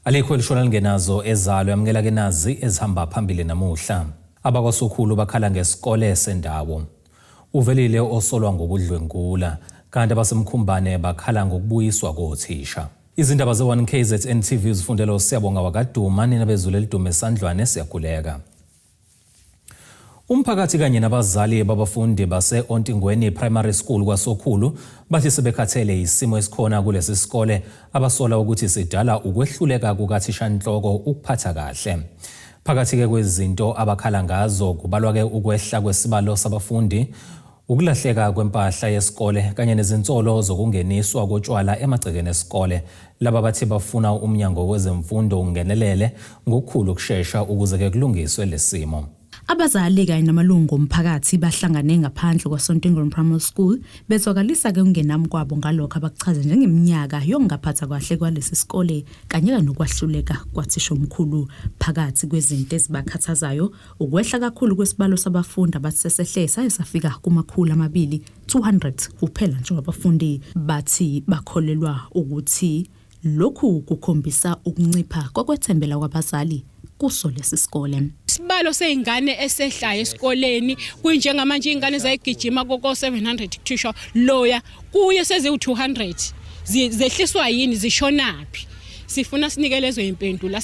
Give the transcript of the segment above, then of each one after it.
Alikho elishona lingenazo ezalo yamukela ke nazi ezihamba phambili namuhla. AbakwaSokhulu bakhala ngesikole sendawo. Uvelile osolwa ngokudlwengula kanti abasemkhumbane bakhala ngokubuyiswa kothisha. Izindaba ze1KZN TV zifundela uSiyabonga wakaduma ninabezulu elidume esandlwane siyakhuleka. Umphakathi kanye nabazazi babafundi base-Ontingweni Primary School kwaSokhulu bathi sebekhathele isimo esikhona kulesi sikole abasola ukuthi sidala ukwehluleka kukathishanhloko ukuphatha kahle. Phakathi ke kwezinto abakhala ngazo kubalwa ke ukwehla kwesibalo sabafundi, ukulahleka kwempahla yesikole kanye nezinsolo zokungeniswa kotshwala emagcekeni esikole. Laba bathi bafuna umnyango wezemfundo ungenelele ngokukhulu ukusheshsha ukuze ke kulungiswe lesimo. Abazali kanye namalungu omphakathi bahlangane ngaphandle kwaSontingweni Primary School bezwakalisa ke ungenami kwabo ngalokho abakuchaza njengeminyaka yokungaphatha kahle kwalesi sikole kanye nokwahluleka kwathisha omkhulu. Phakathi kwezinto ezibakhathazayo ukwehla kakhulu kwesibalo sabafundi abasesehlesa esafika kuma200 200 kuphela nje abafundi bathi bakholelwa ukuthi lokhu kukhombisa ukuncipha kokwethembela kwabazali kuso lesi sikole. Isibalo seingane esehlayo esikoleni kunjengamanje ingane zayigijima koko 700 kusho loya kuye seze u200 zehliswa yini zishonaphi. Sifuna sinikelezo impendulo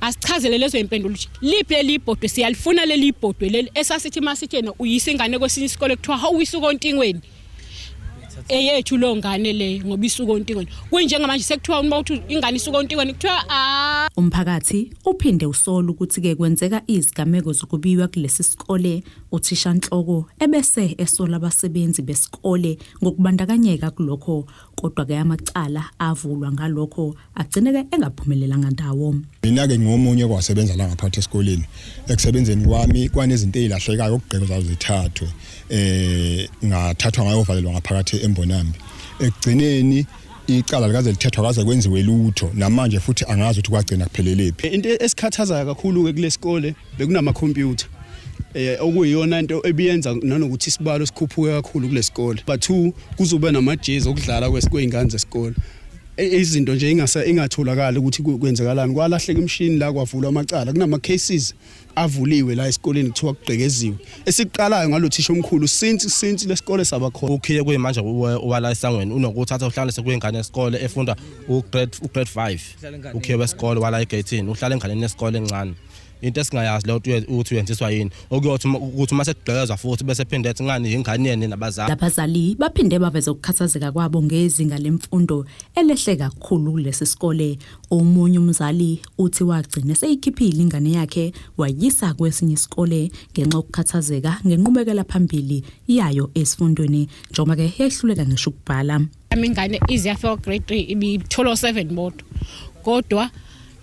asichazele lezo impendulo liphi lelibhodwe siyalifuna lelibhodwe leli esasithi masithena uyisa ingane kwesinye isikole kuthiwa hawuyisuka Ontingweni eyethu lo ngane le ngoba isuka Ontingweni kunjengamanje sekuthiwa ukuthi ingane isuka Ontingweni kuthiwa umphakathi uphinde usola ukuthi ke kwenzeka izigameko zokubiwa kulesi sikole uthishanhloko ebese esola abasebenzi besikole ngokubandakanyeka kulokho kodwa ke amacala avulwa ngalokho agcineke engaphumelelanga ndawo. Mina ke ngomunye kwasebenza la ngaphakathi esikoleni ekusebenzeni kwami kwanezinto ezilahlekayo okugqeko zazo zithathwe ngathathwa ngayovalelwa ngaphakathi eMbonambi ekugcineni icala likaze lithethwa kaze kwenziwe lutho namanje futhi angazi ukuthi kwagcina kuphelelepi. Into esikhathaza kakhulu ke kulesikole bekunama computer okuyiyona into ebiyenza nanokuthi isibalo sikhuphuke kakhulu kulesikole. But2 kuzobe namajezi okudlala kwezingane zesikole. Izinto nje ingatholakala ukuthi kwenzekalani kwalahleka imshini la kwavulwa amacala kunama cases avuliwe la esikoleni kuthiwa kugqekeziwe esiqalayo ngalothisha omkhulu since lesikole sabakhona ukhiye kuyimanje wala esangweni unokuthatha uhlanganise kwengane yesikole efunda ugrade 5 ukhiye wesikole wala egate uhlala enganeni yesikole encane into esingayazi le ukuthi uyenziswa yini okuyothi ukuthi mase kugqekezwa futhi bese phinde ethi ngani ingane yene nabazali. Abazali baphinde baveza ukukhathazeka kwabo ngezinga lemfundo elehleka kakhulu kulesi sikole. Omunye umzali uthi wagcina seyikhiphile ingane yakhe wayisa kwesinye isikole ngenxa yokukhathazeka ngenqubekela phambili yayo esifundweni njengoba ke yahluleka ngisho ukubhala. Ingane iziyafika grade 3 ibithola 7 bodwa kodwa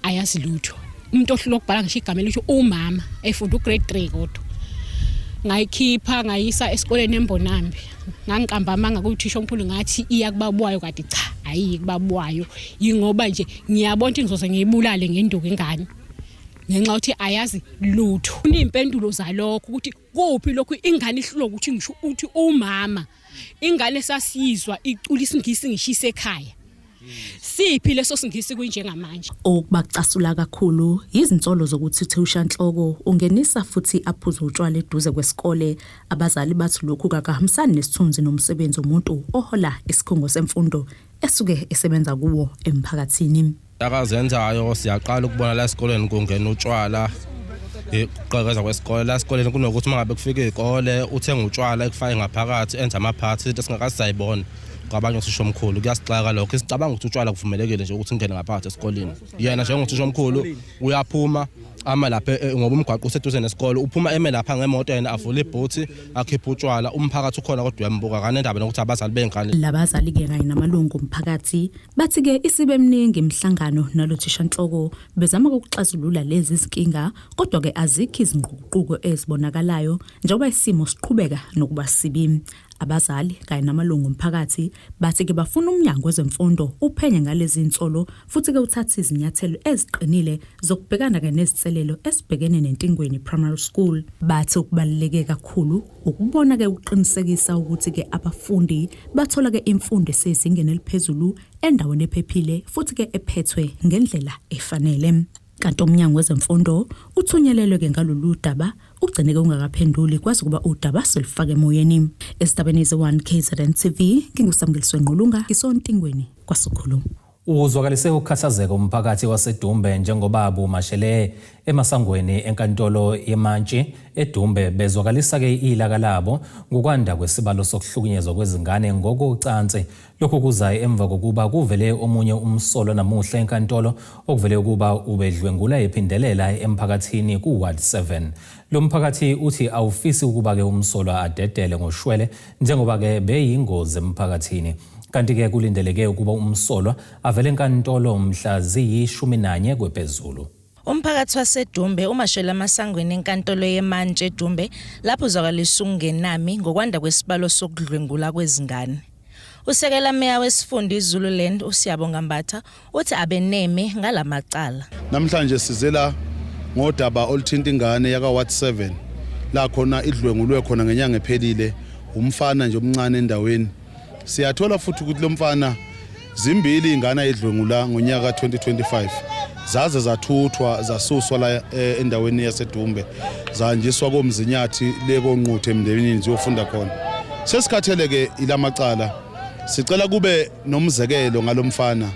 ayazi lutho. Umuntu ohlula ukubhala ngisho igama elisho umama efunda ugrade 3 kodwa ngayikhipha ngayisa esikoleni eMbonambi ngangiqamba amanga kuthisha omkhulu ngathi iya kubabwayo kade cha ayi kubabwayo ingoba nje ngiyabona ukuthi ngizoze ngiyibulale ngenduku ingane ngenxa ukuthi ayazi lutho. Unimpendulo zalokho ukuthi kuphi lokhu ingane ihlulo ukuthi ngisho uthi umama ingane sasizwa icula isingisi ngishise ekhaya siphi leso singisi kunjengamanje. Okubacasula kakhulu izinsolo zokuthi uthishanhloko ungenisa futhi aphuza utshwala eduze kwesikole. Abazali bathi lokhu kakahambisani nesithunzi nomsebenzi womuntu ohola isikhungo semfundo esuke esebenza kuwo emphakathini. Akazenzayo siyaqala ukubona la esikoleni kungena utshwala iqhaqeza kwesikole la esikoleni kunokuthi mangabe kufika izikole uthenga utshwala ekufake ngaphakathi enza amaphathi into esingakasayibona kwabanye usisho omkhulu kuyasixaka lokho isicabanga ukuthi utshwala kuvumelekile nje ukuthi ingene ngaphakathi esikoleni. Yena njengothisha omkhulu uyaphuma ama lapha ngoba umgwaqo useduze nesikole uphuma eme lapha ngemoto yena avula ibhuthi akhipha utshwala umphakathi ukhona kodwa uyambuka kanendaba nokuthi abazali bengane. Labazali ke kanye namalungu omphakathi bathi ke isibe eminingi imhlangano nalothishanhloko bezama ukuxazulula lezi zinkinga kodwa ke azikho izinguquko ezibonakalayo njengoba isimo siqhubeka nokuba sibi. Abazali kanye namalungu omphakathi bathi ke bafuna umnyango wezemfundo uphenye ngalezi insolo futhi ke uthatha izinyathelo eziqinile zokubhekana ke neziselelo esibhekene nentingweni primary school. Bathi ukubaluleke kakhulu ukubona ke uqinisekisa ukuthi ke abafundi bathola ke imfundo esezingeni eliphezulu endaweni ephephile futhi ke ephethwe ngendlela efanele. Kanti umnyango wezemfundo uthunyelelwe ke ngalolu daba ugcine ke ungakaphenduli kwazi kuba udaba selufake emoyeni. Estabeni ze1 KZN TV ngingusamgeliswe Nqulunga ngisontingweni kwaSokhulu. Uzwakalise ukukhathazeka umphakathi waseDumbe njengoba bumashele emasangweni enkantolo yeMantshi eDumbe bezwakalisa ke ilaka labo ngokwanda kwesibalo sokuhlukunyezwa kwezingane ngokucansi. Lokho kuza emva kokuba kuvele omunye umsolo namuhla enkantolo okuvele ukuba ubedlwengula ephindelela emphakathini kuWard 7. Lo mphakathi uthi awufisi ukuba ke umsolo adedele ngoshwele njengoba ke beyingozi emphakathini. Kanti ke kulindeleke ukuba umsolwa avele enkantolo mhla ziyi-11 kwephezulu. Umphakathi waseDumbe umashela amasangweni enkantolo yeMantshi eDumbe lapho uzwakalisa ukungenami ngokwanda kwesibalo sokudlwengula kwezingane. Usekela meya wesifunda iZululand uSiyabonga Mbatha uthi abeneme ngalamacala. Namhlanje sizela ngodaba oluthinta ingane yaka Ward 7 la khona idlwengulwe khona ngenyanga ephelile umfana nje omncane endaweni. Siyathola futhi ukuthi lo mfana zimbili ingane ayidlwengula ngonyaka 2025 zaze zathuthwa zasuswa la endaweni yaseDumbe zanjiswa komzinyathi lekonquthe emndenini ziyofunda khona. Sesikhatheleke ilamacala sicela kube nomzekelo ngalomfana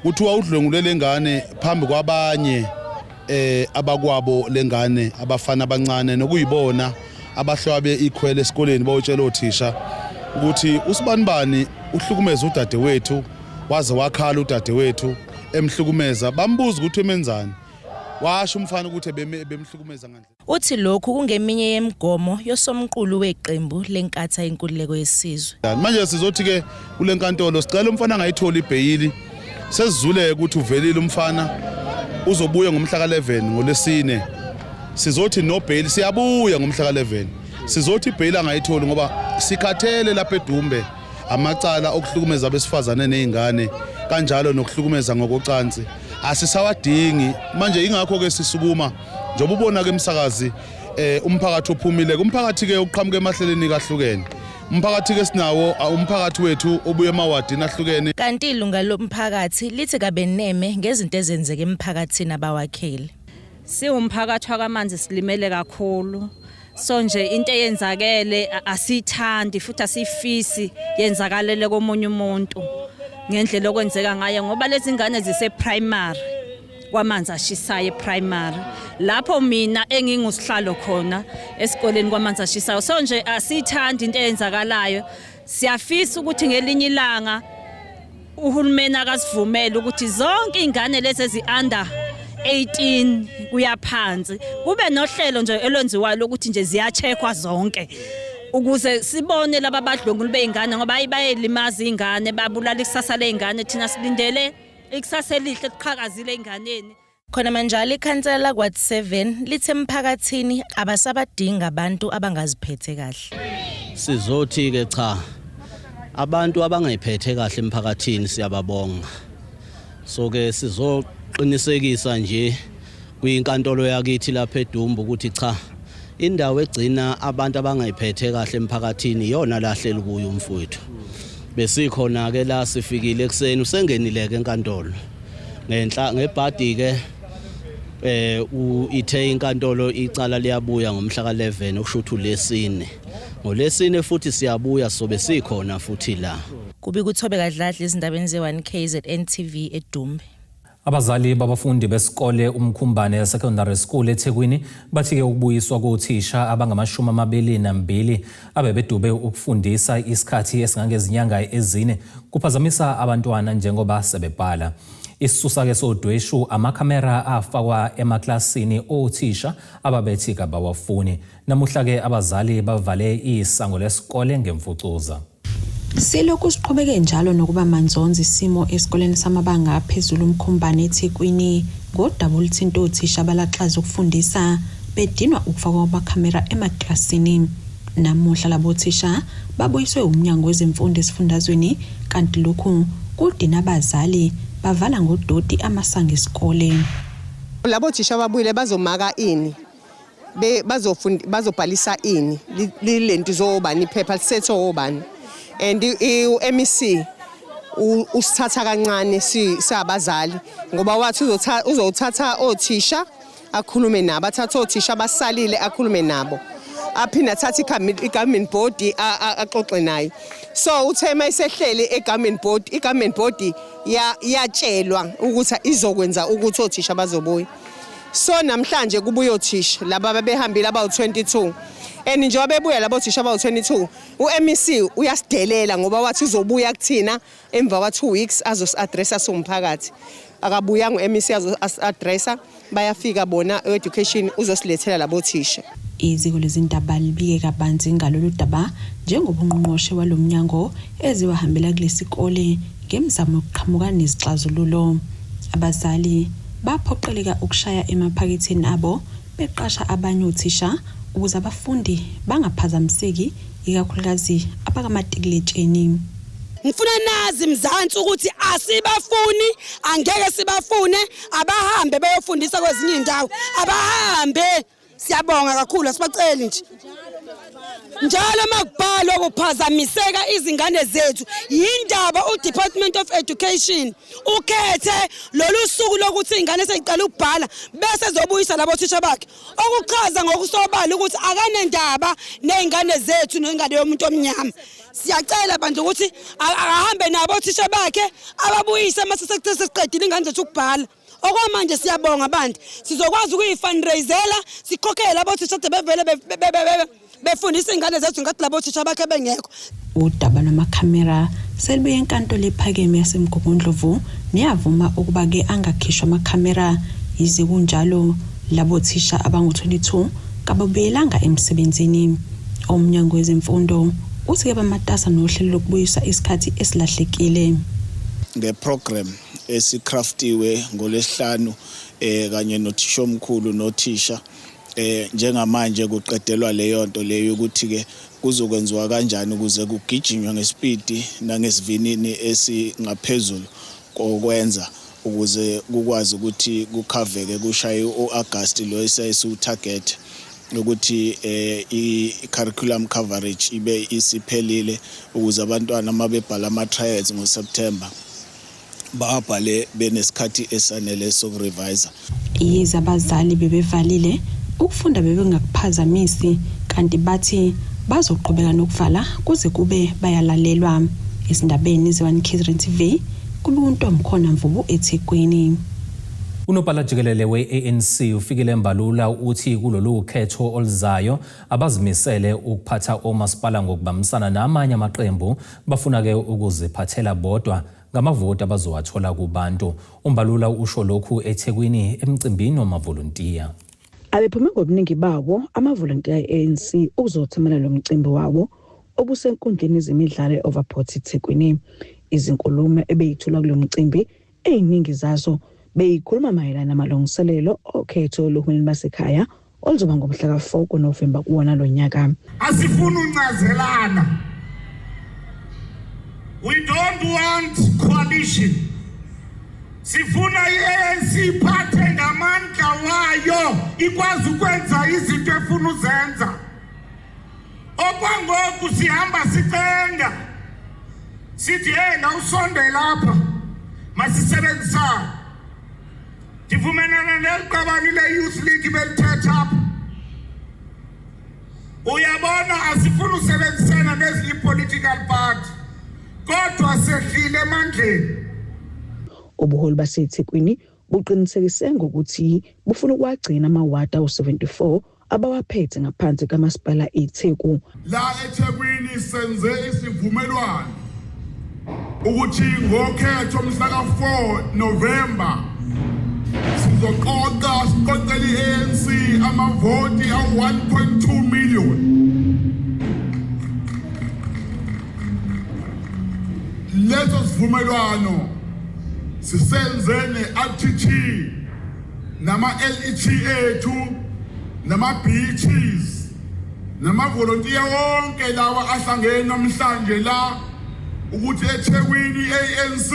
kuthiwa udlwengule lengane phambi kwabanye abakwabo lengane abafana abancane nokuyibona abahlwabe ikhwele esikoleni bawutshela othisha ukuthi usibanibani uhlukumeza udadewethu waze wakhala udadewethu emhlukumeza bambuza ukuthi emenzani washo umfana ukuthi bemhlukumeza ngandlela. Uthi lokhu kungeminye yemigomo yosomqulu weqembu lenkatha inkululeko yesizwe. Manje sizothi ke kule nkantolo sicela umfana angayithola ibhayili sesizule ukuthi uvelile umfana uzobuya ngomhla ka11 ngolesine sizothi no bail siyabuya ngomhla ka11 sizothi bail angayitholi ngoba sikhathele lapha eDumbe amacala okuhlukumeza abesifazane nezingane kanjalo nokuhlukumeza ngokocansi asisawadingi manje ingakho ke sisukuma njengoba ubona ke emsakazi umphakathi ophumile umphakathi ke uqhamuke emahleleni kahlukene umphakathi ke sinawo umphakathi wethu obuye emawadini ahlukene. Kanti ilunga lomphakathi lithi kabeneme ngezinto ezenzeke emphakathini abawakhele. Siwumphakathi wakaManzi silimele kakhulu so nje into eyenzakele asithandi futhi asifisi yenzakalele komunye umuntu ngendlela okwenzeka ngayo ngoba lezi ngane zise primary kwaManzi ashisayo primary lapho mina engingusihlalo khona esikoleni kwaManzi ashisayo so nje asithandi into eyenzakalayo siyafisa ukuthi ngelinye ilanga uhulumeni akasivumele ukuthi zonke ingane lezi ezi-under 18 kuyaphansi kube nohlelo nje elwenziwayo lokuthi nje ziyacheckwa zonke ukuze sibone laba badlwenguli beingane ngoba bayelimaza ingane babulala ikusasa leingane thina silindele ikusasa elihle liqhakazile einganeni. Khona manje ikhansela laKward 7 lithe emphakathini abasabadinga abantu abangaziphethe kahle. Sizothi ke cha abantu abangayiphethe kahle emphakathini siyababonga so ke sizoqinisekisa nje kwinkantolo yakithi lapha eDumbe ukuthi cha indawo egcina abantu abangayiphethe kahle emphakathini yona lahlela kuyo umfowethu besikhona ke la sifikile ekseni usengenile ke enkantolo ngenhla ngebhadi ke ithe inkantolo icala liyabuya ngomhla ka11 okushuthi ulesine ngolesine futhi siyabuya sobe sikhona futhi la kubi kuthobe kadladla izindabeni ze1 KZN TV eDumbe. Abazali babafundi besikole uMkhumbane Secondary School eThekwini bathi ke ukubuyiswa kothisha abangama22 abebedube ukufundisa isikhathi esingangezinyanga ezine kuphazamisa abantwana njengoba sebebhala. Isisusa ke sodweshu amakhamera afakwa emaklasini othisha ababethi kabawafuni. Namuhla ke abazali bavale isango lesikole ngemfucuza. Silokhu siqhubeke njalo nokuba manzonzi isimo esikoleni samabanga aphezulu uMkhumbane eThekwini ngodaba oluthinta othisha abalaxaza ukufundisa bedinwa ukufakwa kwamakhamera emaklasini. Namuhla labo thisha babuyiswe umnyango wezemfundo esifundazweni kanti lokhu kudina abazali bavala ngodoti amasango esikole. Labo thisha babuyile bazomaka ini bazobhalisa ini lento zobani iphepha lisetho obani and uMEC usithatha kancane siyabazali ngoba wathi uzothatha othisha akhulume nabo athatha othisha basalile akhulume nabo aphinda thatha igovernment board axoxe naye so uthema isehlele igovernment board yatshelwa ukuthi izokwenza ukuthi othisha bazobuya. So namhlanje kubuya othisha laba babehambile abawu 22 and njengoba bebuya labo thisha abawu 22 uMEC uyasidelela ngoba wathi uzobuya kuthina emva kwa 2 weeks azosi-addressa somphakathi akabuya ngoMEC azosi-addressa bayafika bona education uzosilethela labo thisha. Iziko lezindaba libike kabanzi ngalolu daba njengobungqongqoshe walomnyango eziwahambela kulesikole ngemizamo yokuqhamuka nezixazululo. Abazali baphoqeleka ukushaya emaphaketheni abo beqasha abanye othisha ukuze abafundi bangaphazamiseki ikakhulukazi abakamatikuletsheni. Ngifuna nazi Mzansi ukuthi asibafuni angeke sibafune abahambe beyofundisa kwezinye indawo abahambe siyabonga kakhulu asibaceli nje njalo makubhalwa ukuphazamiseka izingane zethu yindaba uDepartment of Education ukhethe lolu suku lokuthi ingane seyiqala ukubhala bese zobuyisa labo thisha bakhe okuchaza ngokusobala ukuthi akanendaba nezingane zethu nengane yomuntu omnyama. Siyacela bandla ukuthi ahambe nabo thisha bakhe ababuyise mase sesiqedile ingane zethu ukubhala. Okwamanje siyabonga bandla sizokwazi ukuyifundraisela sikhokhele labo thisha bevele befundisa ingane zethu ngathi labo thisha bakhe bengekho. Udaba lwamakhamera selibuye enkantolo ephakeme yaseMgungundlovu niyavuma ukuba ke angakhishwa amakhamera yize kunjalo labo thisha abangu 22 kababuyelanga emsebenzini. Umnyango wezemfundo uthi ke bamatasa nohlelo lokubuyisa isikhathi esilahlekile. Ngeprogram esikraftiwe ngolesihlanu kanye nothisha omkhulu nothisha njengamanje kuqedelwa leyo nto leyo ukuthi ke kuzokwenziwa kanjani ukuze kugijinywe ngespeed nangesivinini esingaphezulu kokwenza ukuze kukwazi ukuthi kukhaveke kushaye uAugust lo esitarget ukuthi i-curriculum coverage ibe isiphelile ukuze abantwana mabebhala ama-trials ngoSeptember babhale benesikhathi esanele sokurevisa. Yize abazali bebevalile ukufunda bebengakuphazamisi kanti bathi bazoqhubeka nokuvala kuze kube bayalalelwa. Izindabeni ze-One Kizrin TV kube uNtomkhona Mvubu eThekwini. Unobhala jikelele we-ANC ufikile embalula uthi kulolu khetho oluzayo abazimisele ukuphatha omasipala ngokubambisana namanye amaqembu bafuna ke ukuziphathela bodwa ngamavoti abazowathola kubantu. Umbalula usho lokhu eThekwini emcimbini wamavolontiya. Abephume ngobuningi bawo amavolontiya e-ANC ukuzothemela lo mcimbi wawo obusenkundleni zemidlalo e-Overport eThekwini. Izinkulumo ebeyithula kulo mcimbi eziningi zazo beyikhuluma mayelana namalungiselelo okhetho lohulumeni basekhaya oluzoba ngomhla ka-4 kuNovemba kuwona lo nyaka. Asifuna uncazelana. We don't want coalition. Sifuna i-ANC iphathe ngamandla wayo ikwazi ukwenza izinto efuna uzenza. Okwangoku sihamba sicenga. Sithi ngawusonde lapha masisebenzisane. Ndivumelana neliqabani le-Youth League belithetha apha. Uyabona asifuna usebenzisana nezinye i-political party kodwa sehlile emandleni. Ubuholi baseThekwini buqinisekise ngokuthi bufuna ukwagcina amawadi awu-74 abawaphethe ngaphansi kamasipala eTheku. La eThekwini senze isivumelwano ukuthi ngokhetho mhla ka-4 November sizoqoqa siqoqela i-ANC amavoti awu-1.2 million. Leso sivumelwano sisenze ne-RTT nama-LET ethu nama-BETs namavolontiya wonke lawa ahlangene namhlanje la ukuthi eThekwini ANC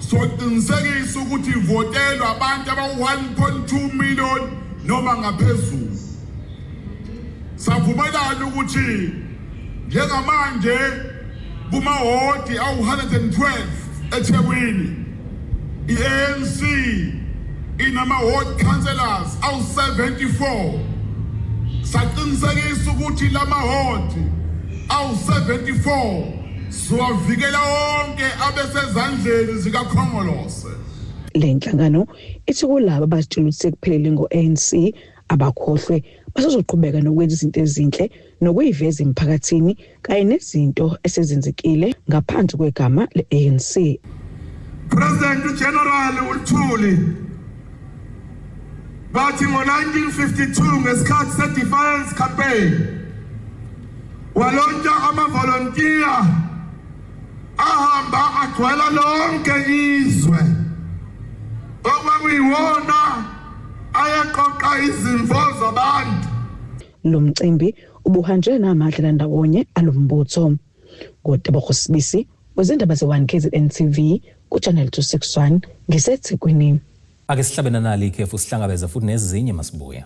soqinisekisa ukuthi ivotelwa abantu aba-1.2 million noma ngaphezulu. Savumelana ukuthi njengamanje kumawodi awu-112 eThekwini i-ANC inama-ward councillors awu-74. Saqinisekisa ukuthi lamahodi awu-74 siwavikela wonke abesezandleni zikaKhongolose. Le nhlangano ithi kulabo abazitshela ukuthi sekuphelele ngo-ANC abakhohlwe basazoqhubeka nokwenza izinto ezinhle nokuyiveza emphakathini kanye nezinto esezenzekile ngaphansi kwegama le-ANC. President General uLthuli bathi ngo-1952 ngesikhathi se-defiance campaign walontsha amavolontiya ahamba agcwala lonke izwe okwakuyiwona ayaqoqa izimvo zabantu. Lo mcimbi ubuhanjwe namadlela ndawonye alombutho. Godaba Sibisi wezindaba ze-1 KZN TV kuChannel 261 ngiseThekwini. Ake sihlabena nali ikhefu sihlangabeza futhi nezinye masibuya.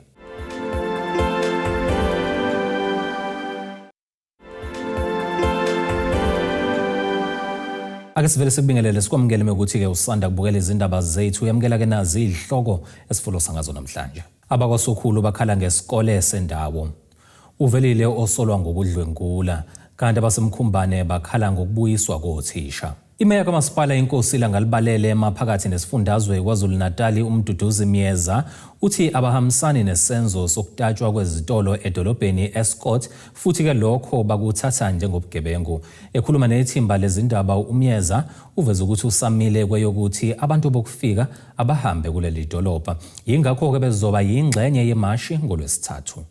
Ake sivele sikubingelele sikwamukele ukuthi-ke usanda kubukela izindaba zethu uyamukela-ke nazi izihloko esifulosa ngazo namhlanje. Abakwasokhulu bakhala ngesikole sendawo. Uvelile osolwa ngokudlwengula kanti abasemkhumbane bakhala ngokubuyiswa kothisha. Imeya kaMasipala iNkosila ngalibalele emaphakathi nesifundazwe KwaZulu-Natal uMduduzi Miyeza uthi abahambisani nesenzo sokutatshwa kwezitolo edolobheni Escort futhi ke lokho bakuthatha njengobugebengu. Ekhuluma nethimba lezindaba uMiyeza uveza ukuthi usamile kweyokuthi abantu bokufika abahambe kuleli dolobha. Yingakho ke bezoba yingxenye yemashi ngoLwesithathu.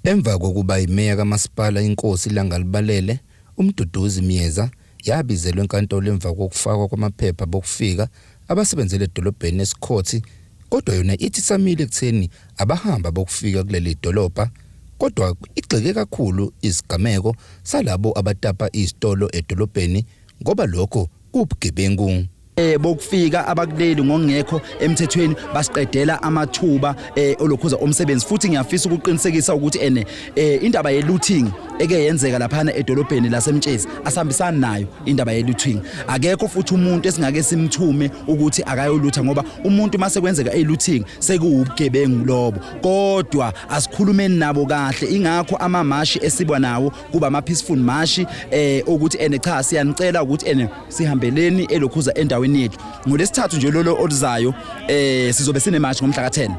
Emva kokuba imeya kaMasipala iNkosila ngalibalele uMduduzi Miyeza yabizelwe enkantolo emva kokufakwa kwamaphepha bokufika abasebenzele edolobheni Escort, kodwa yona ithi samile ekutheni abahamba bokufika kuleli dolobha, kodwa igxeke kakhulu isigameko salabo abatapa izitolo edolobheni ngoba lokho kubugebengu. Bokufika abakuleli ngongekho emthethweni basiqedela amathuba olokhuza omsebenzi futhi ngiyafisa ukuqinisekisa ukuthi indaba ye-looting eke yenzeka laphana edolobheni laseMtshezi asihambisana nayo indaba ye-looting. Akekho futhi umuntu esingake simthume ukuthi akayolutha ngoba umuntu mase kwenzeka e-looting sekuwubugebengu lobo, kodwa asikhulumeni nabo kahle. Ingakho amamashi esibwa nawo kuba ama-peaceful mashi ukuthi cha siyanicela ukuthi sihambeleni elokhuza endaweni yethu. NgoLesithathu nje lolo oluzayo sizobe sinemashi ngomhla ka-10.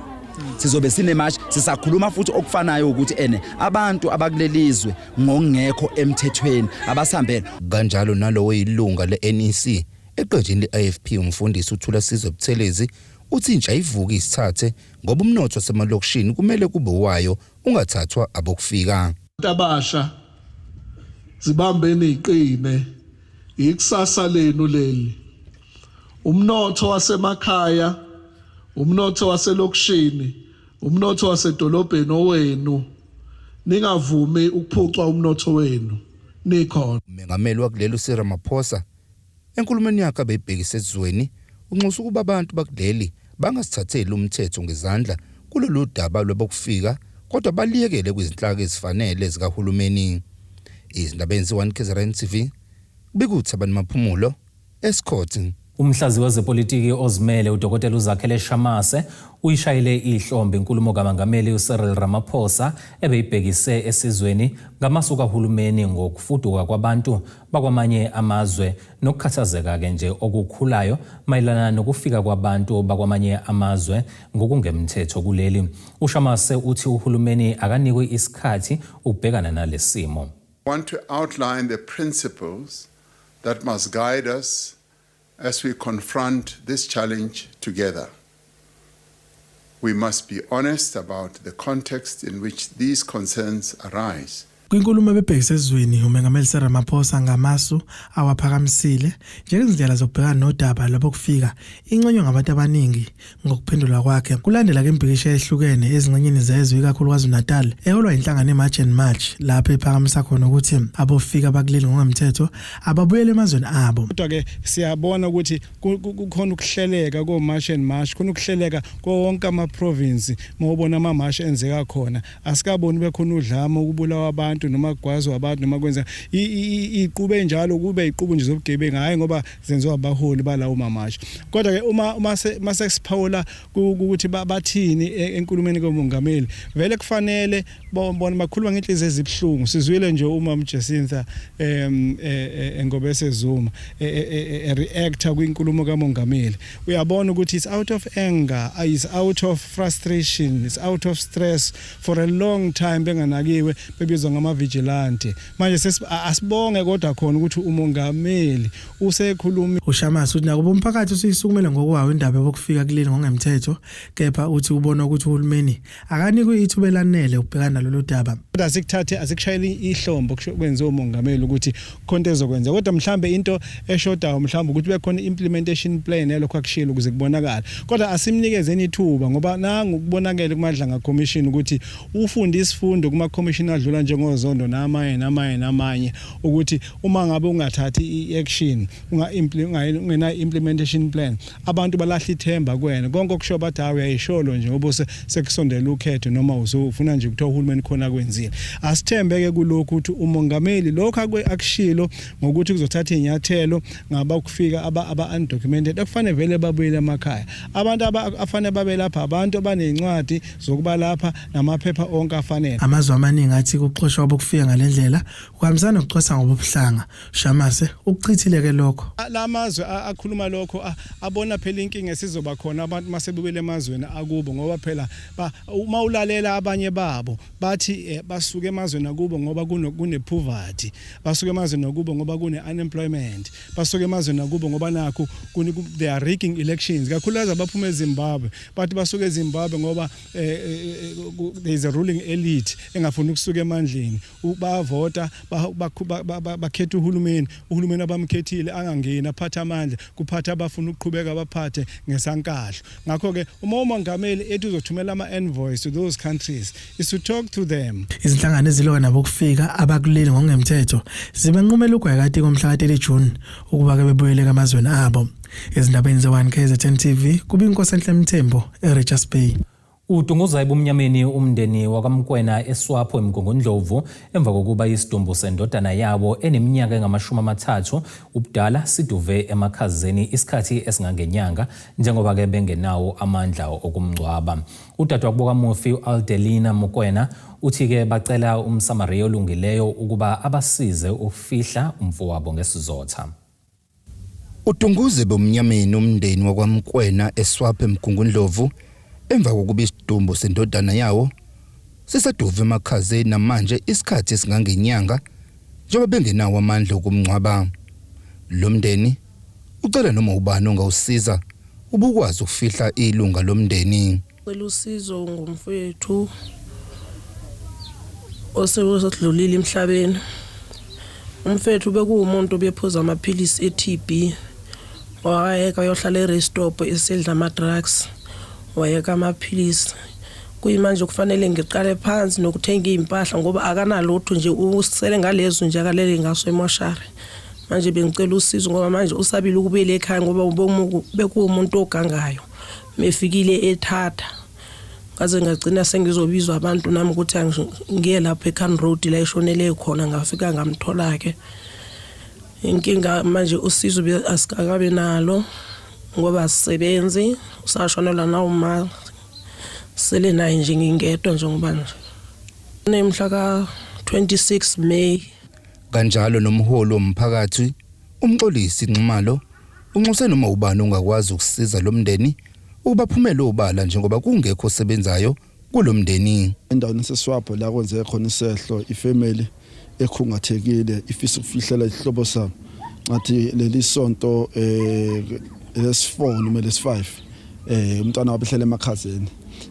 Sizobe sinemashi sisakhuluma futhi okufanayo ukuthi abantu abakulelizwe ngongekho emthethweni abasihambele. Kanjalo nalowo yilunga le-NEC eqenjini le-IFP umfundisi uThula Sizwe Buthelezi uthi intsha ivuka isithathe ngoba umnotho wasemalokishini kumele kube wayo ungathathwa abokufika. Abasha zibambeni iqine ikusasa lenu leli. Umnotho wasemakhaya, umnotho waselokishini, umnotho wasedolobheni owenu. Ningavumi ukuphucwa umnotho wenu. Nikhona. Umengameli wakuleli uCyril Ramaphosa enkulumeni yakhe abeyibhekise ezweni unxusa ukuba abantu bakuleli bangasithatheli umthetho ngezandla kulolu daba lwabokufika kodwa baliyekele kwizinhlaka ezifanele zikahulumeni. Izindaba ezenziwa KZN TV bekuthi abantu maphumulo Escort. Umhlazi wezepolitiki ozimele uDokotela uZakhele Shamase uyishayile ihlombe inkulumo kaMongameli uCyril Ramaphosa ebeyibhekise esizweni ngamasu kahulumeni ngokufuduka kwabantu bakwamanye amazwe nokukhathazeka ke nje okukhulayo mayelana nokufika kwabantu bakwamanye amazwe ngokungemthetho kuleli. uShamase uthi uhulumeni akanikwe isikhathi ukubhekana nalesimo. I want to outline the principles that must guide us as we confront this challenge together. We must be honest about the context in which these concerns arise. Kwinkulumo ebebhekise ezweni uMengameli Cyril Ramaphosa ngamasu awaphakamisile njengezindlela zokubhekana nodaba lobokufika inconywa ngabantu abaningi ngokuphendula kwakhe kulandela kembikisho ehlukene ezingcenyeni zezwe ikakhulukazi uNatal eholwa inhlangano eMarch and March lapho ephakamisa khona ukuthi abofika bakuleli ngokomthetho ababuyele emazweni abo. Kodwa ke siyabona ukuthi kukhona ukuhleleka ko March and March, khona ukuhleleka ko wonke ama province mawubona ama march enzeka khona. Asikaboni bekhona udlame ukubulawa abantu noma kugwazwa abantu noma kwenza iqhube njalo kube iqhubu nje zobugebengu hayi ngoba zenziwa abaholi balawo mamash. Kodwa ke uma sesiphawula ukuthi bathini enkulumeni komongameli vele kufanele bona bakhuluma ngenhliziyo ezibhlungu. Sizwile nje uma Jacinta Ngobese Zuma reacta kwinkulumo kamongameli. Uyabona ukuthi it's out of anger, is out of frustration, it's out of stress for a long time benganakiwe bebizwa ngama vigilante. Manje asibonge kodwa khona ukuthi umongameli usekhuluma. UShamasi uthi nakuba umphakathi usisukumela ngokwawo indaba yokufika kuleli ngokungemthetho kepha uthi ubona ukuthi uhulumeni akanikwe ithuba elanele ukubhekana nalolu daba. Kodwa asikuthathe asikushayele ihlombo kwenza umongameli ukuthi konke ezokwenza. Kodwa mhlambe into eshodayo mhlambe ukuthi bekhona implementation plan yalokho akushilo ukuze kubonakala. Kodwa asimnikezeni ithuba ngoba nangu kubonakala kumadlanga commission ukuthi ufunde isifundo kuma commission adlula njengozondo namanye ukuthi uma ngabe ungathathi iaction ungena implementation plan abantu balahla ithemba kuwena konke okusho bathi uyayisholo nje ngoba sekusondela ukhetho noma uzofuna nje ukuthi uhulumeni khona kwenzile. Asithembeke kulokho ukuthi umongameli lokho akushilo ngokuthi kuzothatha inyathelo ngaba ukufika aba undocumented akufanele vele babuyele emakhaya. Abantu afanele babe lapha abantu abanencwadi zokuba lapha namaphepha onke afanele. Amazwe amaningi athi ukuxoshwa bokufika ngalendlela kuhambisana nokuxosa ngobuhlanga. Shamase ukuchithileke lokho. Lamazwe akhuluma lokho abona phela inkinga esizoba khona abantu masebebuyele emazweni akubo ngoba phela uma ulalela abanye babo bathi basuke emazweni akubo ngoba kune poverty, basuke emazweni akubo ngoba kune unemployment, basuke emazweni akubo ngoba nakho they are rigging elections kakhulukazi abaphuma eZimbabwe bathi basuke eZimbabwe ngoba there is a ruling elite engafuni ukusuka emandleni bavota bakhetha uhulumeni abamkhethile angangena aphatha amandla kuphatha abafuna ukuqhubeka baphathe ngesankahlo. Ngakho ke uma umongameli ethi uzothumela ama envoys to those countries is to talk to them. Izinhlangano ezilwa nabo kufika abakuleli ngokungemthetho zibenqumela ugwayekati ngomhla ka 3 June ukuba ke bebuyele emazweni abo. Ezindabeni ze1 KZN TV kuba inkosi enhle Mthembo eRichards Bay. Utunguza ebumnyameni umndeni wakamkwena eSwapho eMgungundlovu emva kokuba isidumbu sendodana yabo eneminyaka engama-30 ubudala siduve emakhazeni isikhathi esingangenyanga njengoba ke bengenawo amandla okumngcwaba. Udadewabo kaMufi Aldelina Mokwena uthi ke bacela umsamaria olungileyo ukuba abasize ukufihla umfowabo ngesizotha. Utunguze bomnyameni umndeni wakwamkwena eSwapho eMgungundlovu emva kokuba isidumbu sendodana yawo sisaduve emakhazeni namanje isikhathi esingangenyanga njengoba bengenawo amandla okumngcwaba. Lo mndeni ucela noma ubani ongawusiza ubukwazi ukufihla ilunga lomndeni. Cela usizo ngumfowethu osedlulile emhlabeni. Umfowethu bekuwumuntu obephuza amaphilisi eTB wayeka yohlala eRestop esedla ama drugs wayeka amaphilisi. Kuyimanje kufanele ngiqale phansi nokuthenga impahla ngoba akanalutho nje usele ngalezo nje akalele ngaso emoshari. Manje bengicela usizo ngoba manje usabile ukubuyela ekhaya ngoba bekuwumuntu ogangayo. Mefikile eThatha kaze ngagcina sengizobizwa abantu nami ukuthi ngiye lapha eKhan Road la eshonele khona ngafika ngamthola ke. Inkinga manje usizo asikakabe nalo ngoba sisebenzi usashonela nawo ma sele naye nje ngingedwa njengoba nje. Nemhla ka 26 May kanjalo nomholi womphakathi umxolisi Nxumalo unxuse noma ubani ongakwazi ukusiza lo mndeni ubaphumela obala njengoba kungekho sebenzayo kulomndeni. Endaweni seSwapho la kwenze khona isehlo ifamily ekhungathekile ifisa ukufihlela ihlobo sabo ngathi leli sonto les4 noma les5 umntwana wabehlele emakhazeni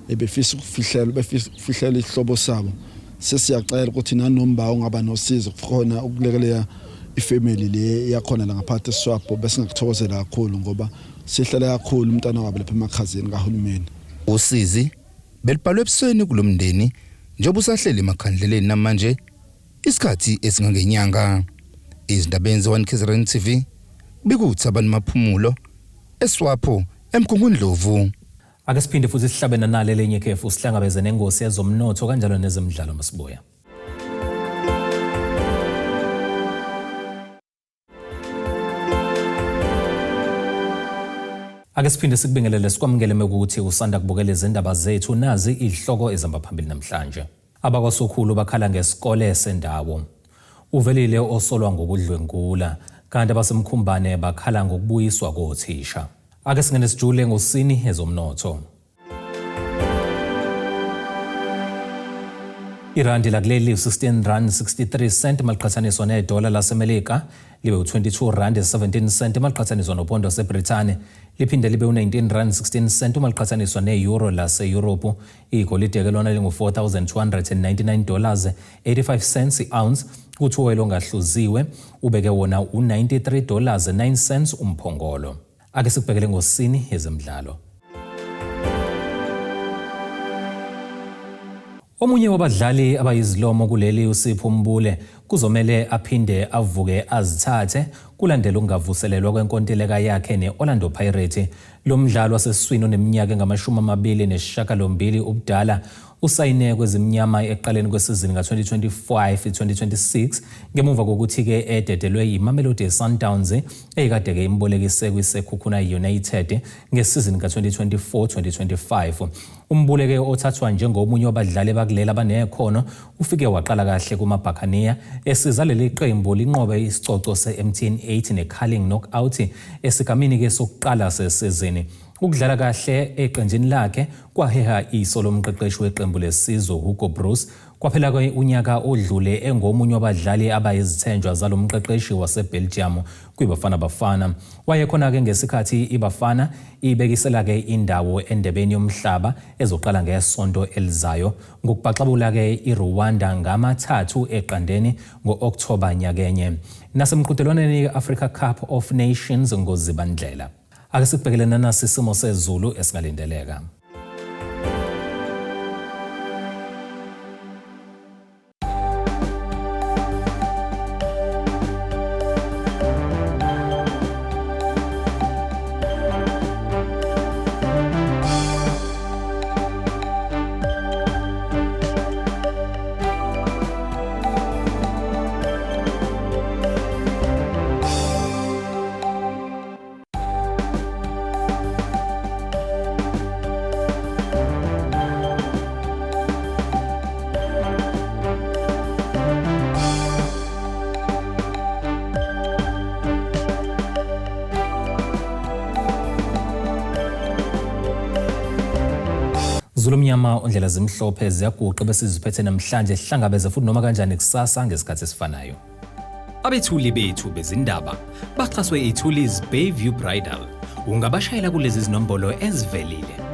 ebefisa ukufihlela ihlobo sabo sesiyacela ukuthi nanomba ongaba nosizo khona ukulekelela ifamily le yakhona la ngaphathe eSwapho bese ngakuthokozela kakhulu ngoba sihlala kakhulu umntana wabo lapha emakhazeni kahulumeni. Usizi belibhalwe ebusweni kulomndeni njengoba usahleli emakhandleleni namanje isikhathi esingangenyanga. Izindabeni ze1 KZN TV bikuthi abantu maphumulo eSwapho eMgungundlovu. Ake siphinde futhi sihlabene nale lenye ikhefu sihlangabeze nengosi yezomnotho kanjalo nezemidlalo masibuya. Ake siphinde sikubingelele sikwamukele ukuthi usanda kubukela izindaba zethu nazi ihloko ezihamba phambili namhlanje. Abakwasokhulu bakhala ngesikole sendawo. Uvelile osolwa ngokudlwengula kanti abasemkhumbane bakhala ngokubuyiswa kothisha. Ake singene sijule ngosini ezomnotho. Irandi lakuleli 16 rand 63 cent maliqhathaniswa nedola laseMelika libe u22 rand 17 cent maliqhathaniswa nopondo waseBrithani liphinde libe u19 rand 16 cent maliqhathaniswa neeuro lase-Europe. Igolide ke lona lingu $4,299 85 cents i-ounce. Kuthi oil ongahluziwe ubeke wona $93.09 umphongolo. Ake sikubhekele ngosini ezemidlalo. Omunye wabadlali abayizilomo kuleli uSipho Mbule kuzomela aphinde avuke azithathe kulandela ungavuselelwa kwenkontileka yakhe neOrlando Pirates. Lo mdlalo wasesiswini oneminyaka engama-28 ubudala usayine kwezimnyama eqaleni kwesizini ka-2025-2026 ngemuva kokuthi ke ededelwe yiMamelodi Sundowns ekade ke imbolekise kwiSekhukhuna United ngesizini ka-2024-2025. Umbule ke othathwa njengomunye wabadlali bakulela abanekhono ufike waqala kahle kumaBuccaneers esiza leli qembu linqobe isicoco se-MTN 8 neCarling knockout esigamini ke sokuqala sesizini. Ukudlala kahle eqenjini lakhe kwaheha iso lomqeqeshi weqembu lesizwe Hugo Broos kwaphela unyaka odlule engomunye wabadlali abayizithenjwa zalomqeqeshi waseBelgium kwiBafana Bafana. Wayekhona ke ngesikhathi iBafana ibekisela ke indawo endebeni yomhlaba ezoqala ngesonto elizayo ngokubhaxabula ke iRwanda ngama-3 eqandeni ngo-October nyakenye nasemqhudelwaneni Africa Cup of Nations ngoZibandlela. Ake sibhekelena nasi isimo sezulu esingalindeleka. Zulumnyama ondlela zimhlophe ziyaguqa bese ziphethe namhlanje sihlangabeze futhi noma kanjani kusasa ngesikhathi esifanayo. Abethuli bethu bezindaba baxhaswe iTulis Bayview Bridal. Ungabashayela kulezi zinombolo ezivelile